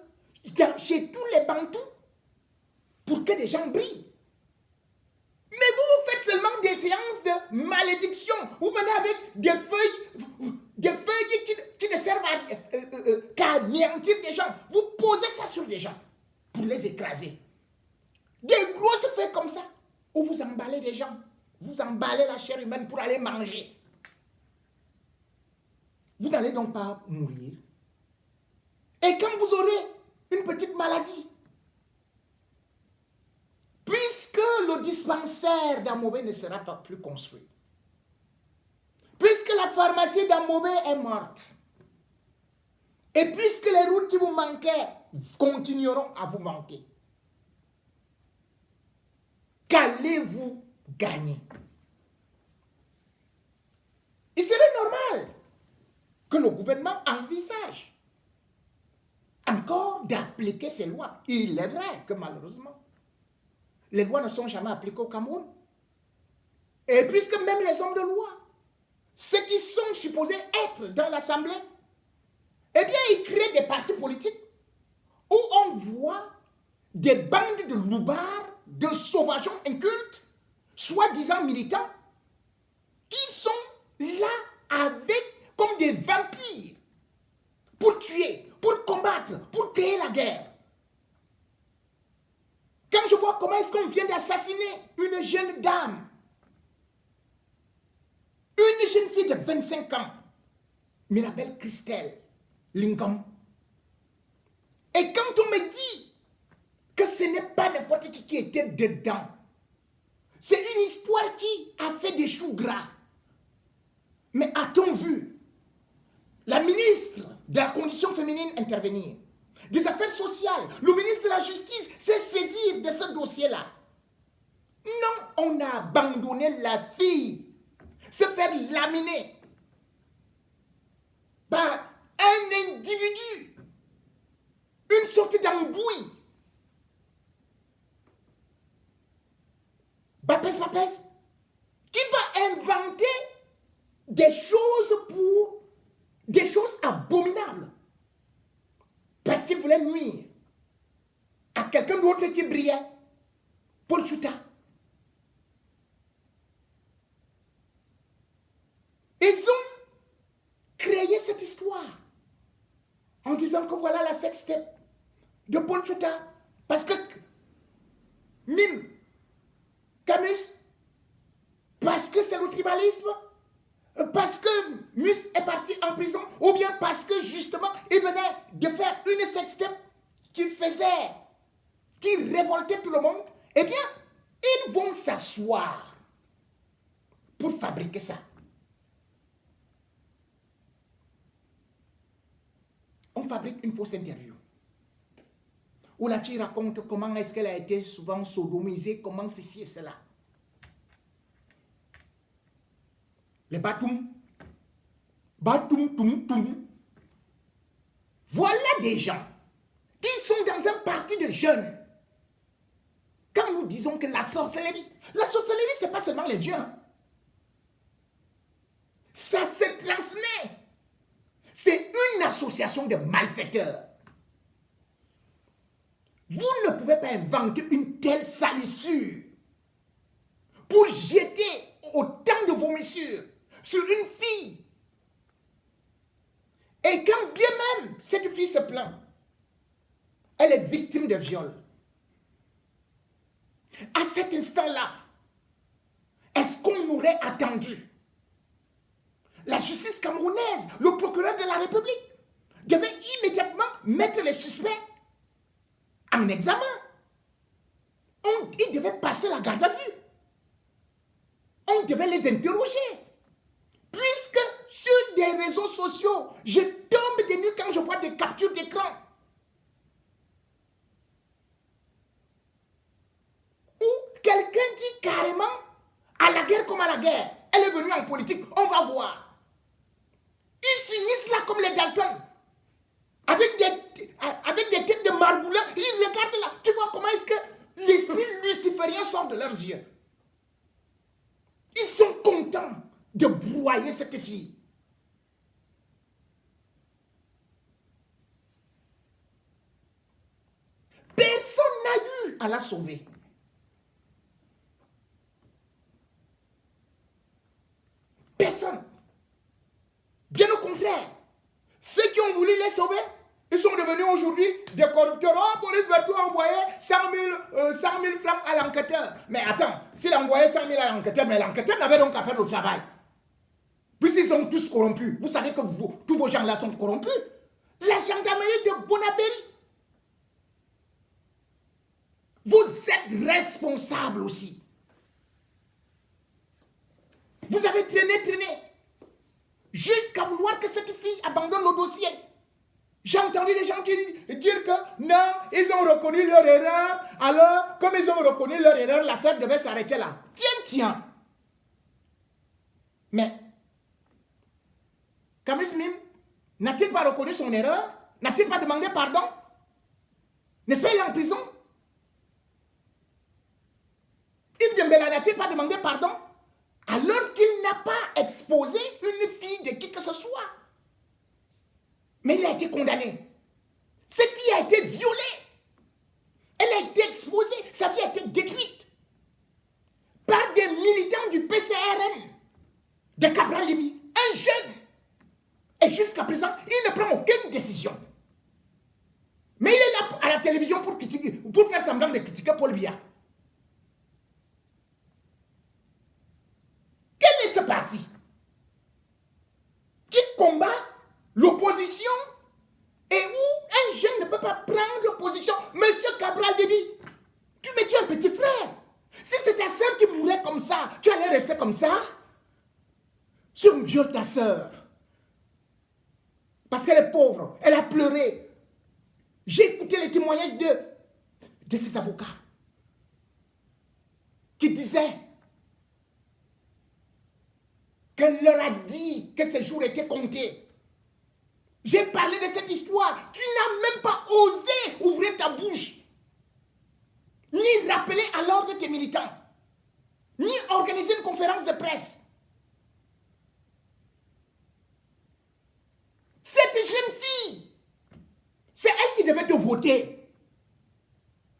chez tous les Bantous, pour que les gens brillent. Mais vous faites seulement des séances de malédiction. Vous venez avec des feuilles qui ne servent qu'à anéantir des gens. Vous posez ça sur des gens pour les écraser. Des grosses feuilles comme ça, où vous emballez des gens. Vous emballez la chair humaine pour aller manger. Vous n'allez donc pas mourir. Et quand vous aurez une petite maladie, puisque le dispensaire d'Amobé ne sera pas plus construit, puisque la pharmacie d'Amobé est morte, et puisque les routes qui vous manquaient continueront à vous manquer, qu'allez-vous gagner? Il serait normal que le gouvernement envisage encore d'appliquer ces lois. Il est vrai que malheureusement, les lois ne sont jamais appliquées au Cameroun. Et puisque même les hommes de loi, ceux qui sont supposés être dans l'Assemblée, eh bien, ils créent des partis politiques où on voit des bandes de loupards, de sauvageons incultes, soi-disant militants, qui sont là avec comme des vampires pour tuer, pour combattre, pour créer la guerre. Quand je vois comment est-ce qu'on vient d'assassiner une jeune dame, une jeune fille de 25 ans, Mirabel Christelle Lingam, et quand on me dit que ce n'est pas n'importe qui était dedans, c'est une histoire qui a fait des choux gras. Mais a-t-on vu la ministre de la condition féminine intervenir, des affaires sociales, le ministre de la justice s'est saisi de ce dossier-là? Non, on a abandonné la fille, se faire laminer par un individu, une sorte d'embouille. Bapès, qui va inventer des choses abominables parce qu'il voulait nuire à quelqu'un d'autre qui brillait, Paul Chouta. Ils ont créé cette histoire en disant que voilà la sextape de Paul Chouta parce que Mime, Camus, parce que c'est le tribalisme, parce que Mus est parti en prison, ou bien parce que justement il venait de faire une sextape qui révoltait tout le monde, eh bien, ils vont s'asseoir pour fabriquer ça. On fabrique une fausse interview où la fille raconte comment est-ce qu'elle a été souvent sodomisée, comment ceci et cela. Les batoum, toum. Voilà des gens qui sont dans un parti de jeunes. Quand nous disons que la sorcellerie, ce n'est pas seulement les vieux. Hein. Ça se transmet. C'est une association de malfaiteurs. Vous ne pouvez pas inventer une telle salissure pour jeter autant de vomissures sur une fille. Et quand bien même cette fille se plaint, elle est victime de viol. À cet instant-là, est-ce qu'on aurait attendu la justice camerounaise, le procureur de la République devait immédiatement mettre les suspects en examen? Il devait passer la garde à vue. On devait les interroger. Puisque sur des réseaux sociaux, je tombe des nues quand je vois des captures d'écran où quelqu'un dit carrément à la guerre comme à la guerre. Elle est venue en politique, on va voir. Ils s'unissent là comme les Dalton, avec des têtes de marboulins. Ils regardent là. Tu vois comment est-ce que l'esprit luciférien sort de leurs yeux. Ils sont contents de broyer cette fille. Personne n'a eu à la sauver. Personne. Bien au contraire, ceux qui ont voulu les sauver, ils sont devenus aujourd'hui des corrupteurs. Oh, police va tout envoyer 100 000 francs à l'enquêteur. Mais attends, s'il envoyait 100 000 à l'enquêteur, mais l'enquêteur n'avait donc qu'à faire le travail. Puisqu'ils sont tous corrompus. Vous savez que tous vos gens-là sont corrompus. La gendarmerie de Bonabéry. Vous êtes responsable aussi. Vous avez traîné, jusqu'à vouloir que cette fille abandonne le dossier. J'ai entendu des gens qui dire que non, ils ont reconnu leur erreur. Alors, comme ils ont reconnu leur erreur, l'affaire devait s'arrêter là. Tiens. Mais, Camus Mime, n'a-t-il pas reconnu son erreur? N'a-t-il pas demandé pardon? N'est-ce pas, il est en prison? Yves Dembélé n'a-t-il pas demandé pardon? Alors qu'il n'a pas exposé une fille de qui que ce soit. Mais il a été condamné. Cette fille a été violée. Elle a été exposée. Sa vie a été détruite par des militants du PCRN de Cabral Limi. il ne prend aucune décision. Mais il est là à la télévision pour critiquer, pour faire semblant de critiquer Paul Biya. Quel est ce parti qui combat l'opposition et où un jeune ne peut pas prendre position? Monsieur Cabral dit, tu es un petit frère. Si c'est ta soeur qui mourait comme ça, tu allais rester comme ça? Si on viole ta soeur, parce qu'elle est pauvre, elle a pleuré. J'ai écouté les témoignages de ses avocats qui disaient qu'elle leur a dit que ces jours étaient comptés. J'ai parlé de cette histoire. Tu n'as même pas osé ouvrir ta bouche, ni rappeler à l'ordre tes militants, ni organiser une conférence de presse. Cette jeune fille, c'est elle qui devait te voter.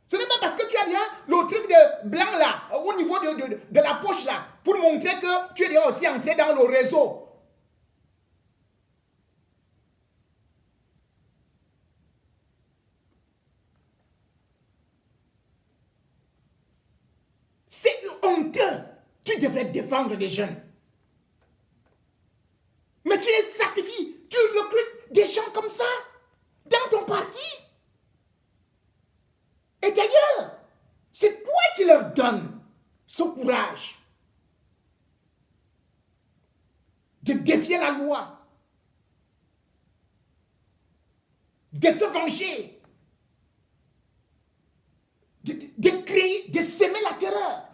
Ce n'est pas parce que tu as déjà le truc de blanc là, au niveau de la poche là, pour montrer que tu es déjà aussi entré dans le réseau. C'est honteux. Tu devrais défendre les jeunes. Mais tu les sacrifies. Tu recrutes des gens comme ça dans ton parti. Et d'ailleurs, c'est toi qui leur donnes ce courage de défier la loi, de se venger, de créer, de semer la terreur.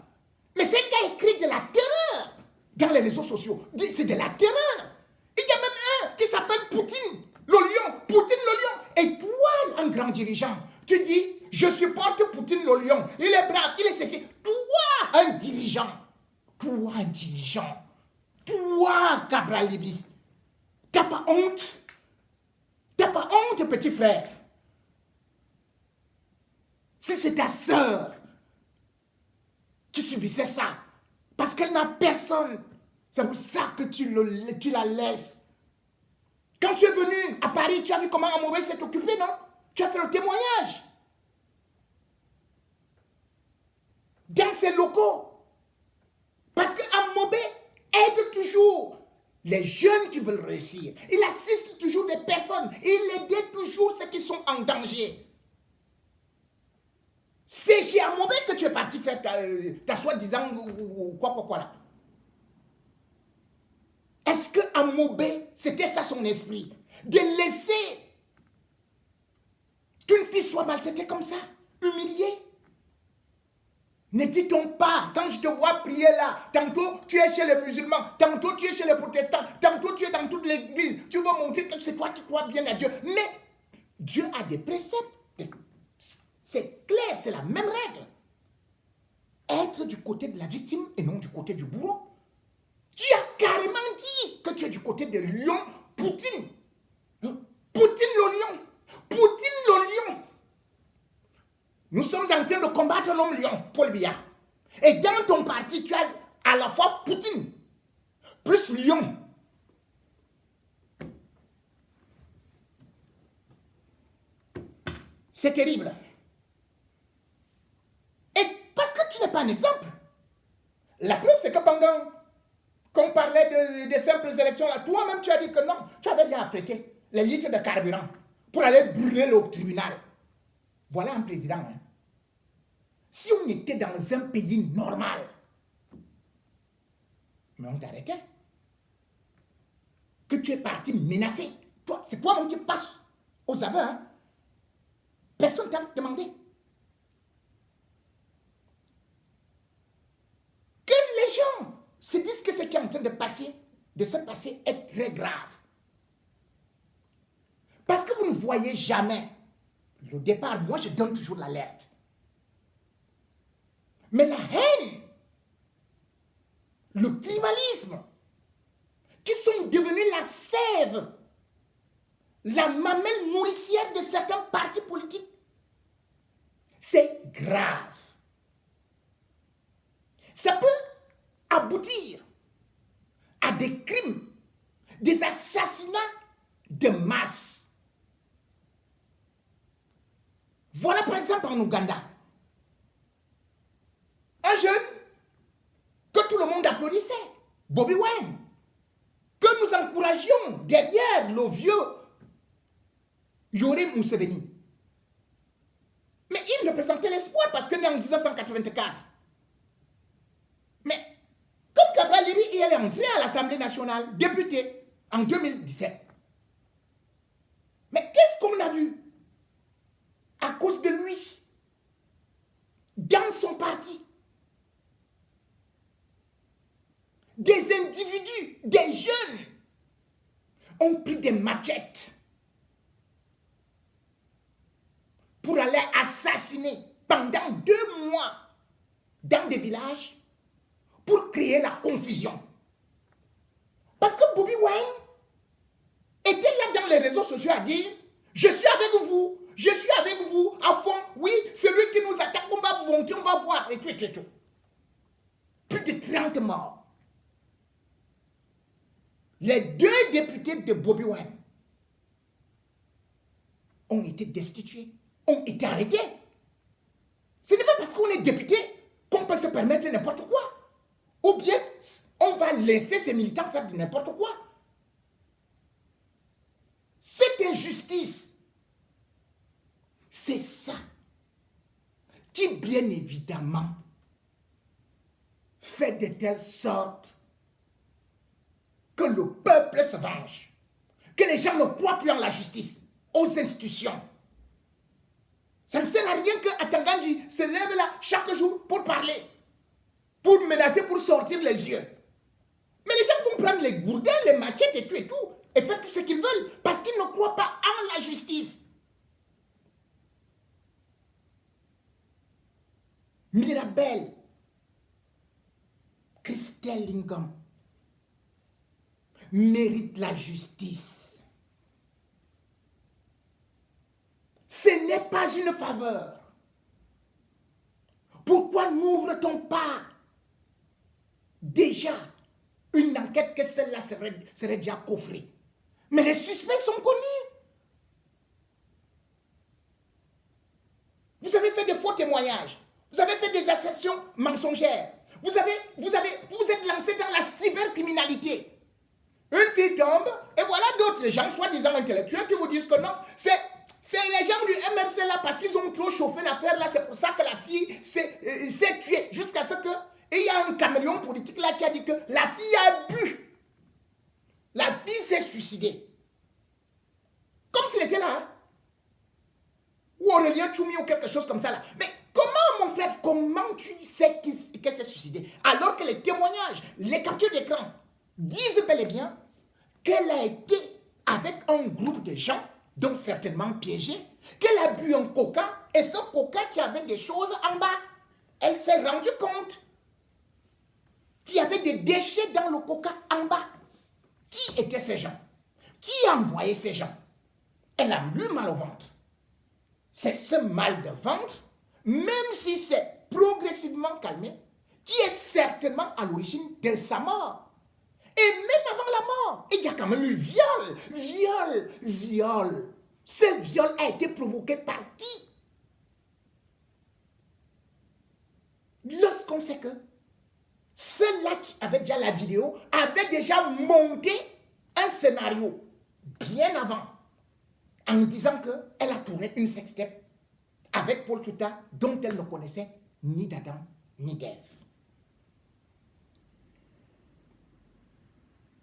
Mais c'est qui a écrit de la terreur dans les réseaux sociaux. C'est de la terreur. Il y a même un qui s'appelle Poutine, le lion. Poutine le lion. Et toi, un grand dirigeant, tu dis, je supporte Poutine le lion. Il est brave, il est ceci. Toi, un dirigeant. Toi, Cabral Libye. T'as pas honte? T'as pas honte, petit frère? Si c'est ta sœur qui subissait ça, parce qu'elle n'a personne, c'est pour ça que tu la laisses. Quand tu es venu à Paris, tu as vu comment Amobé s'est occupé, non? Tu as fait le témoignage. Dans ses locaux. Parce qu'Amobé aide toujours les jeunes qui veulent réussir. Il assiste toujours des personnes. Il aide toujours ceux qui sont en danger. C'est chez Amobé que tu es parti faire ta soi-disant quoi là. Est-ce que Amobé, c'était ça son esprit? De laisser qu'une fille soit maltraitée comme ça, humiliée? Ne dit-on pas, quand je te vois prier là, tantôt tu es chez les musulmans, tantôt tu es chez les protestants, tantôt tu es dans toute l'église, tu veux montrer que c'est toi qui crois bien à Dieu. Mais Dieu a des préceptes. C'est clair, c'est la même règle. Être du côté de la victime et non du côté du bourreau. Tu as carrément dit que tu es du côté de lion Poutine. Poutine le lion. Poutine le lion. Nous sommes en train de combattre l'homme lion, Paul Biya. Et dans ton parti, tu as à la fois Poutine, plus lion. C'est terrible. Et parce que tu n'es pas un exemple. La preuve, c'est que pendant qu'on parlait de simples élections, là, toi-même, tu as dit que non, tu avais déjà apprêté les litres de carburant pour aller brûler le tribunal. Voilà un président. Hein. Si on était dans un pays normal, mais on t'arrêtait. Que tu es parti menacé. Toi, c'est toi-même qui passes aux aveux. Hein. Personne ne t'a demandé. Que les gens se disent que ce qui est en train de se passer est très grave. Parce que vous ne voyez jamais le départ. Moi, je donne toujours l'alerte. Mais la haine, le tribalisme, qui sont devenus la sève, la mamelle nourricière de certains partis politiques, c'est grave. Ça peut aboutir à des crimes, des assassinats de masse. Voilà par exemple en Ouganda, un jeune que tout le monde applaudissait, Bobby Wine, que nous encouragions derrière le vieux Yoweri Museveni. Mais il représentait l'espoir parce que né en 1984. Mais comme Cabral Libi, il est entré à l'Assemblée nationale, député, en 2017. Mais qu'est-ce qu'on a vu à cause de lui, dans son parti? Des individus, des jeunes, ont pris des machettes pour aller assassiner pendant 2 mois dans des villages pour créer la confusion. Parce que Bobby Wine était là dans les réseaux sociaux à dire « Je suis avec vous, je suis avec vous à fond, oui, celui qui nous attaque, on va monter, on va voir, et tout, et tout. » Plus de 30 morts. Les 2 députés de Bobby Wine ont été destitués, ont été arrêtés. Ce n'est pas parce qu'on est député qu'on peut se permettre n'importe quoi. Ou bien on va laisser ces militants faire de n'importe quoi. Cette injustice, c'est ça qui, bien évidemment, fait de telle sorte que le peuple se venge, que les gens ne croient plus en la justice, aux institutions. Ça ne sert à rien que Atangandji se lève là chaque jour pour parler, pour menacer, pour sortir les yeux. Mais les gens vont prendre les gourdins, les machettes et tout, et faire tout ce qu'ils veulent, parce qu'ils ne croient pas en la justice. Mirabel, Christelle Lingam mérite la justice. Ce n'est pas une faveur. Pourquoi n'ouvre-t-on pas déjà une enquête que celle-là serait déjà coffrée? Mais les suspects sont connus. Vous avez fait de faux témoignages. Vous avez fait des assertions mensongères. Vous êtes lancé dans la cybercriminalité. Une fille tombe, et voilà d'autres gens, soi-disant intellectuels, qui vous disent que non, c'est les gens du MRC là, parce qu'ils ont trop chauffé l'affaire là, c'est pour ça que la fille s'est tuée, jusqu'à ce que, et il y a un caméléon politique là qui a dit que la fille a bu. La fille s'est suicidée. Comme s'il était là. Hein? Ou Aurélien Tchoumi ou quelque chose comme ça là. Mais comment, mon frère, comment tu sais qu'elle s'est suicidée? Alors que les témoignages, les captures d'écran disent bel et bien qu'elle a été avec un groupe de gens, donc certainement piégés, qu'elle a bu un coca, et ce coca qui avait des choses en bas. Elle s'est rendue compte qu'il y avait des déchets dans le coca en bas. Qui étaient ces gens? Qui envoyait ces gens? Elle a eu mal au ventre. C'est ce mal de ventre, même si c'est progressivement calmé, qui est certainement à l'origine de sa mort. Et même avant la mort, il y a quand même eu viol. Ce viol a été provoqué par qui? Lorsqu'on sait que ceux-là qui avaient déjà la vidéo avaient déjà monté un scénario bien avant, en disant qu'elle a tourné une sextape avec Paul Tchouta dont elle ne connaissait ni d'Adam ni d'Ève.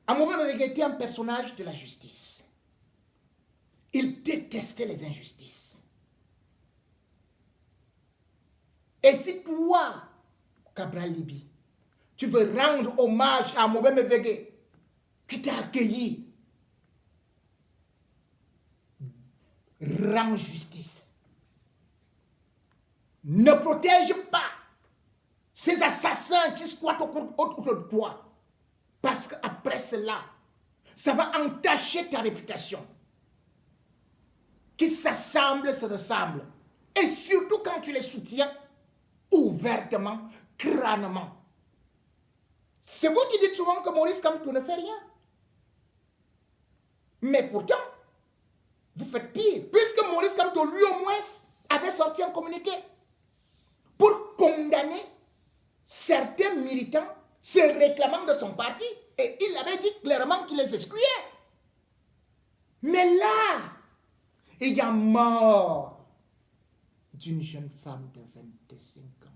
Amoubé Mbengue était un personnage de la justice. Il détestait les injustices. Et si toi, Cabral Libi, tu veux rendre hommage à Amoubé Mbengue, qui t'a accueilli, rends justice. Ne protège pas ces assassins qui squattent autour de toi. Parce qu'après cela, ça va entacher ta réputation. Qui s'assemblent, se ressemblent. Et surtout quand tu les soutiens ouvertement, crânement. C'est vous qui dites souvent que Maurice Kamto ne fait rien. Mais pourtant, Santo, lui au moins, avait sorti un communiqué pour condamner certains militants se réclamant de son parti. Et il avait dit clairement qu'il les excluait. Mais là, il y a mort d'une jeune femme de 25 ans.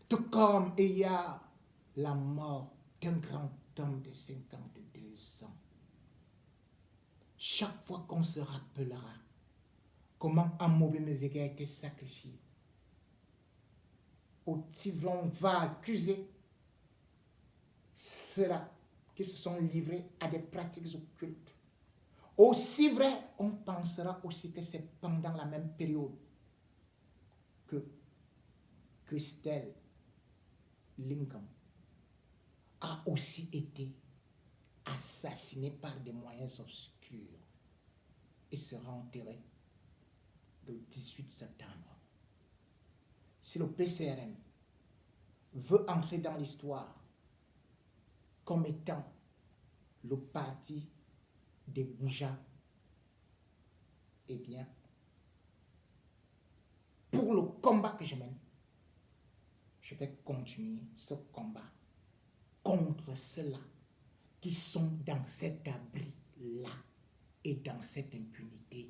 Tout comme il y a la mort d'un grand homme de 52 ans. Chaque fois qu'on se rappellera comment Amobi Mevege a été sacrifié, on va accuser ceux-là qui se sont livrés à des pratiques occultes. Aussi vrai, on pensera aussi que c'est pendant la même période que Christelle Lincoln a aussi été assassinée par des moyens obscurs et sera enterrée le 18 septembre. Si le PCRN veut entrer dans l'histoire comme étant le parti des Goujas, eh bien, pour le combat que je mène, je vais continuer ce combat contre ceux-là qui sont dans cet abri-là et dans cette impunité